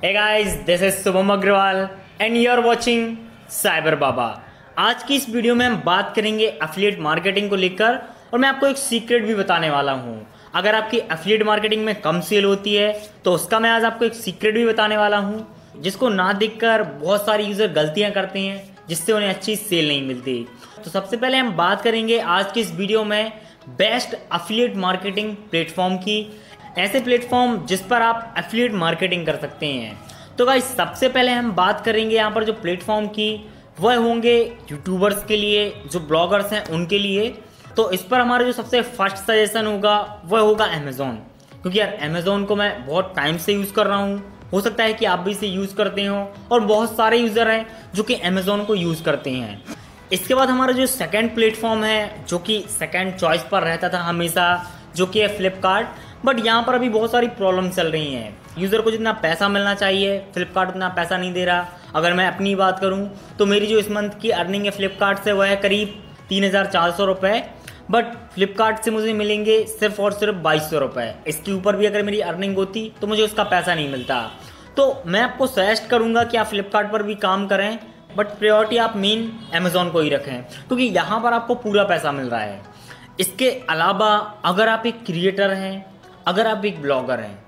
Hey guys, this is Shubham Agrawal and you are watching cyberbaba। आज की इस वीडियो में हम बात करेंगे एफिलिएट मार्केटिंग को लेकर और मैं आपको एक सीक्रेट भी बताने वाला हूं। अगर आपकी एफिलिएट मार्केटिंग में कम सेल होती है तो उसका मैं आज आपको एक सीक्रेट भी बताने वाला हूं, जिसको ना देखकर बहुत सारे यूजर गलतियां करते हैं जिससे उन्हें अच्छी सेल नहीं मिलती। तो सबसे पहले हम बात करेंगे आज की इस वीडियो में बेस्ट एफिलिएट मार्केटिंग प्लेटफॉर्म की, ऐसे प्लेटफॉर्म जिस पर आप एफिलिएट मार्केटिंग कर सकते हैं। तो गाइस सबसे पहले हम बात करेंगे यहाँ पर जो प्लेटफॉर्म की, वह होंगे यूट्यूबर्स के लिए, जो ब्लॉगर्स हैं उनके लिए। तो इस पर हमारा जो सबसे फर्स्ट सजेशन होगा वह होगा अमेजोन, क्योंकि यार अमेजोन को मैं बहुत टाइम से यूज़ कर रहा हूँ। हो सकता है कि आप भी इसे यूज़ करते हो और बहुत सारे यूज़र हैं जो कि अमेजोन को यूज़ करते हैं। इसके बाद हमारा जो सेकंड प्लेटफॉर्म है, जो कि सेकंड चॉइस पर रहता था हमेशा, जो कि है फ्लिपकार्ट। बट यहाँ पर अभी बहुत सारी प्रॉब्लम चल रही हैं। यूज़र को जितना पैसा मिलना चाहिए फ्लिपकार्ट उतना पैसा नहीं दे रहा। अगर मैं अपनी बात करूँ तो मेरी जो इस मंथ की अर्निंग है फ्लिपकार्ट से वह है करीब 3,400 रुपये, बट फ्लिपकार्ट से मुझे मिलेंगे सिर्फ और सिर्फ 2,200 रुपये। इसके ऊपर भी अगर मेरी अर्निंग होती तो मुझे उसका पैसा नहीं मिलता। तो मैं आपको सजेस्ट करूँगा कि आप फ्लिपकार्ट पर भी काम करें, बट प्रायोरिटी आप मेन अमेजोन को ही रखें, क्योंकि यहाँ पर आपको पूरा पैसा मिल रहा है। इसके अलावा अगर आप एक क्रिएटर हैं, अगर आप एक ब्लॉगर हैं,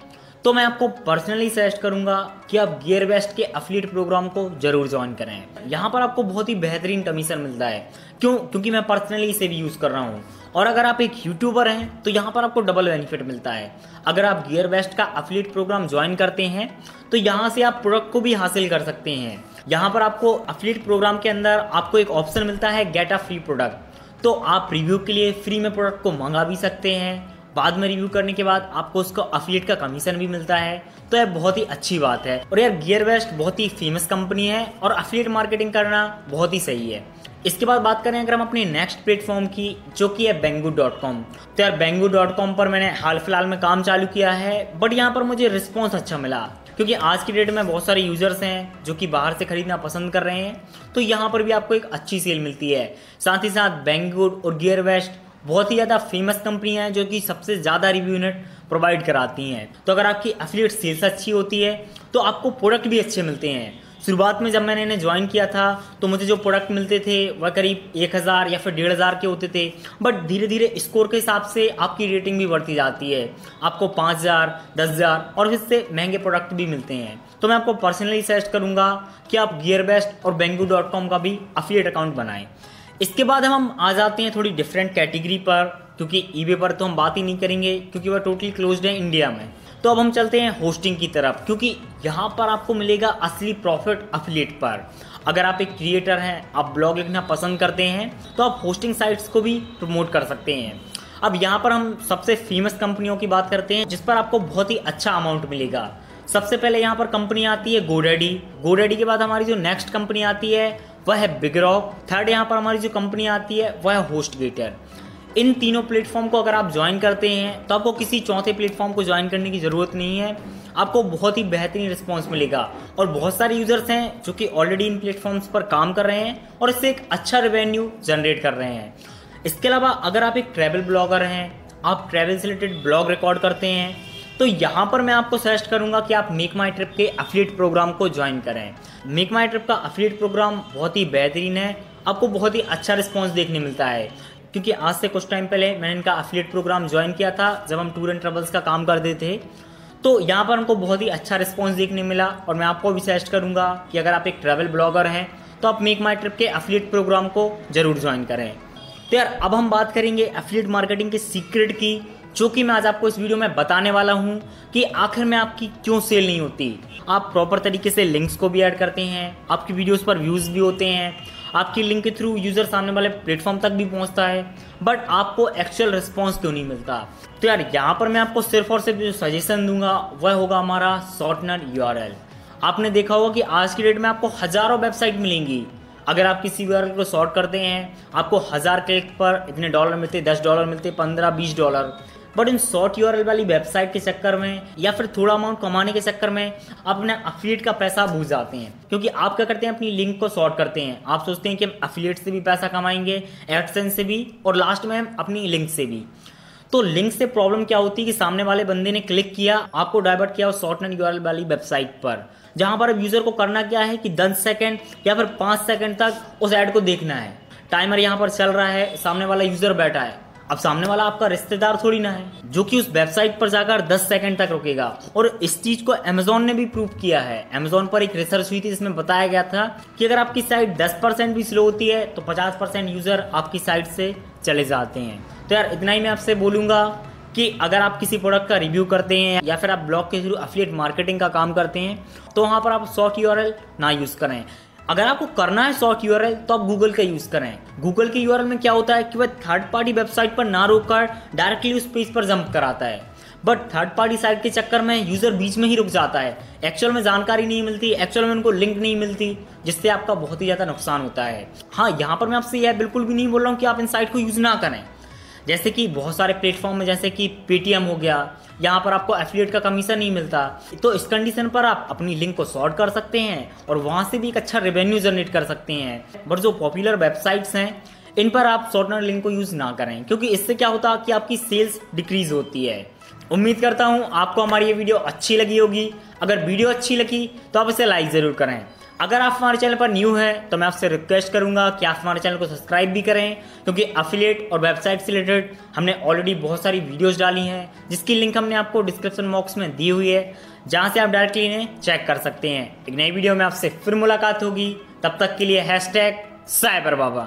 तो मैं आपको पर्सनली सजेस्ट करूंगा कि आप गियर बेस्ट के एफिलिएट प्रोग्राम को जरूर ज्वाइन करें। यहाँ पर आपको बहुत ही बेहतरीन कमीशन मिलता है। क्योंकि मैं पर्सनली इसे भी यूज़ कर रहा हूँ। और अगर आप एक यूट्यूबर हैं तो यहाँ पर आपको डबल बेनिफिट मिलता है। अगर आप गियर बेस्ट का एफिलिएट प्रोग्राम ज्वाइन करते हैं तो यहाँ से आप प्रोडक्ट को भी हासिल कर सकते हैं। यहाँ पर आपको एफिलिएट प्रोग्राम के अंदर आपको एक ऑप्शन मिलता है गेट अ फ्री प्रोडक्ट। तो आप रिव्यू के लिए फ्री में प्रोडक्ट को मंगा भी सकते हैं। बाद में रिव्यू करने के बाद आपको उसको एफिलिएट का कमीशन भी मिलता है। तो यह बहुत ही अच्छी बात है। और यार गियर बेस्ट बहुत ही फेमस कंपनी है और एफिलिएट मार्केटिंग करना बहुत ही सही है। इसके बाद बात करें अगर हम अपने नेक्स्ट प्लेटफॉर्म की, जो कि है banggood.com। तो यार banggood.com पर मैंने हाल फिलहाल में काम चालू किया है, बट यहाँ पर मुझे रिस्पॉन्स अच्छा मिला, क्योंकि आज की डेट में बहुत सारे यूजर्स हैं जो कि बाहर से खरीदना पसंद कर रहे हैं। तो यहाँ पर भी आपको एक अच्छी सेल मिलती है। साथ ही साथ बैंगगुड और गियर बेस्ट बहुत ही ज़्यादा फेमस कंपनियां हैं जो कि सबसे ज़्यादा रिव्यू यूनिट प्रोवाइड कराती हैं। तो अगर आपकी एफिलिएट सेल्स अच्छी होती है तो आपको प्रोडक्ट भी अच्छे मिलते हैं। शुरुआत में जब मैंने इन्हें ज्वाइन किया था तो मुझे जो प्रोडक्ट मिलते थे वह करीब 1,000 या फिर 1,500 के होते थे, बट धीरे धीरे स्कोर के हिसाब से आपकी रेटिंग भी बढ़ती जाती है। आपको 5,000, 10,000 और इससे महंगे प्रोडक्ट भी मिलते हैं। तो मैं आपको पर्सनली सजेस्ट करूंगा कि आप गियर बेस्ट और banggood.com का भी एफिलिएट अकाउंट बनाएं। इसके बाद हम आ जाते हैं थोड़ी डिफरेंट कैटेगरी पर, क्योंकि ईबे पर तो हम बात ही नहीं करेंगे क्योंकि वह टोटली क्लोज्ड है इंडिया में। तो अब हम चलते हैं होस्टिंग की तरफ, क्योंकि यहाँ पर आपको मिलेगा असली प्रॉफिट एफिलिएट पर। अगर आप एक क्रिएटर हैं, आप ब्लॉग लिखना पसंद करते हैं, तो आप होस्टिंग साइट्स को भी प्रमोट कर सकते हैं। अब यहाँ पर हम सबसे फेमस कंपनियों की बात करते हैं जिस पर आपको बहुत ही अच्छा अमाउंट मिलेगा। सबसे पहले यहाँ पर कंपनी आती है गोडैडी के बाद हमारी जो नेक्स्ट कंपनी आती है वह है बिग रॉक। थर्ड यहाँ पर हमारी जो कंपनी आती है वह है होस्टगेटर। इन तीनों प्लेटफॉर्म को अगर आप ज्वाइन करते हैं तो आपको किसी चौथे प्लेटफॉर्म को ज्वाइन करने की ज़रूरत नहीं है। आपको बहुत ही बेहतरीन रिस्पॉन्स मिलेगा और बहुत सारे यूजर्स हैं जो कि ऑलरेडी इन प्लेटफॉर्म्स पर काम कर रहे हैं और इससे एक अच्छा रेवेन्यू जनरेट कर रहे हैं। इसके अलावा अगर आप एक ट्रैवल ब्लॉगर हैं, आप ट्रैवल से रिलेटेड ब्लॉग रिकॉर्ड करते हैं, तो यहाँ पर मैं आपको सजेस्ट करूंगा कि आप मेक माई ट्रिप के एफिलिएट प्रोग्राम को ज्वाइन करें। मेक माई ट्रिप का एफिलिएट प्रोग्राम बहुत ही बेहतरीन है। आपको बहुत ही अच्छा रिस्पांस देखने मिलता है, क्योंकि आज से कुछ टाइम पहले मैंने इनका एफिलिएट प्रोग्राम ज्वाइन किया था जब हम टूर एंड ट्रेवल्स का काम करते थे। तो यहाँ पर हमको बहुत ही अच्छा रिस्पॉन्स देखने मिला और मैं आपको भी सजेस्ट करूँगा कि अगर आप एक ट्रैवल ब्लॉगर हैं तो आप मेक माई ट्रिप के एफिलिएट प्रोग्राम को जरूर ज्वाइन करें। तो यार अब हम बात करेंगे एफिलिएट मार्केटिंग के सीक्रेट की, जो कि मैं आज आपको इस वीडियो में बताने वाला हूं कि आखिर में आपकी क्यों सेल नहीं होती। आप प्रॉपर तरीके से लिंक्स को भी ऐड करते हैं, आपकी वीडियोस पर व्यूज भी होते हैं, आपकी लिंक के थ्रू यूजर सामने वाले प्लेटफॉर्म तक भी पहुंचता है, बट आपको एक्चुअल रिस्पॉन्स क्यों नहीं मिलता। तो यार यहाँ पर मैं आपको सिर्फ और सिर्फ जो सजेशन दूंगा वह होगा हमारा शॉर्टनर URL। आपने देखा होगा कि आज की डेट में आपको हजारों वेबसाइट मिलेंगी। अगर आप किसी URL को शॉर्ट करते हैं आपको 1000 क्लिक पर इतने डॉलर मिलते, $10 मिलते, $15-20। बट इन शॉर्ट URL वाली वेबसाइट के चक्कर में या फिर थोड़ा अमाउंट कमाने के चक्कर में आप अपने एफिलिएट का पैसा भूल जाते हैं, क्योंकि आप क्या करते हैं अपनी लिंक को शॉर्ट करते हैं। आप सोचते हैं कि हम एफिलिएट से भी पैसा कमाएंगे, एडसेंस से भी और लास्ट में हम अपनी लिंक से भी। तो लिंक से प्रॉब्लम क्या होती है कि सामने वाले बंदे ने क्लिक किया, आपको डाइवर्ट किया उस शॉर्टकट यूआरएल वाली वेबसाइट पर, जहां पर अब यूजर को करना क्या है कि 10 सेकंड या फिर 5 सेकंड तक उस ऐड को देखना है। टाइमर यहां पर चल रहा है, सामने वाला यूजर बैठा है। अब सामने वाला आपका रिश्तेदार थोड़ी ना है जो कि उस वेबसाइट पर जाकर 10 सेकंड तक रुकेगा। और इस चीज को अमेजोन ने भी प्रूव किया है। अमेजोन पर एक रिसर्च हुई थी जिसमें बताया गया था कि अगर आपकी साइट 10% भी स्लो होती है तो 50% यूजर आपकी साइट से चले जाते हैं। तो यार इतना ही मैं आपसे बोलूंगा कि अगर आप किसी प्रोडक्ट का रिव्यू करते हैं या फिर आप ब्लॉग के थ्रू एफिलिएट मार्केटिंग का काम करते हैं तो वहां पर आप शॉर्ट यूआरएल ना यूज करें। अगर आपको करना है शॉर्ट यूआरएल तो आप गूगल का यूज करें। गूगल के यूआरएल में क्या होता है कि वह थर्ड पार्टी वेबसाइट पर ना रोककर डायरेक्टली उस पेज पर जंप कराता है, बट थर्ड पार्टी साइट के चक्कर में यूजर बीच में ही रुक जाता है। एक्चुअल में जानकारी नहीं मिलती, एक्चुअल में उनको लिंक नहीं मिलती, जिससे आपका बहुत ही ज्यादा नुकसान होता है। हाँ, यहाँ पर मैं आपसे यह बिल्कुल भी नहीं बोल रहा हूँ कि आप इन साइट को यूज ना करें। जैसे कि बहुत सारे प्लेटफॉर्म में जैसे कि पेटीएम हो गया, यहाँ पर आपको एफिलिएट का कमीशन नहीं मिलता, तो इस कंडीशन पर आप अपनी लिंक को सॉर्ट कर सकते हैं और वहां से भी एक अच्छा रेवेन्यू जनरेट कर सकते हैं। बट जो पॉपुलर वेबसाइट्स हैं इन पर आप शॉर्टनर लिंक को यूज ना करें, क्योंकि इससे क्या होता है कि आपकी सेल्स डिक्रीज होती है। उम्मीद करता हूं आपको हमारी ये वीडियो अच्छी लगी होगी। अगर वीडियो अच्छी लगी तो आप इसे लाइक जरूर करें। अगर आप हमारे चैनल पर न्यू हैं तो मैं आपसे रिक्वेस्ट करूंगा कि आप हमारे चैनल को सब्सक्राइब भी करें, क्योंकि एफिलिएट और वेबसाइट से रिलेटेड हमने ऑलरेडी बहुत सारी वीडियोस डाली हैं जिसकी लिंक हमने आपको डिस्क्रिप्शन बॉक्स में दी हुई है, जहां से आप डायरेक्टली इन्हें चेक कर सकते हैं। एक नई वीडियो में आपसे फिर मुलाकात होगी, तब तक के लिए #cyberbaba।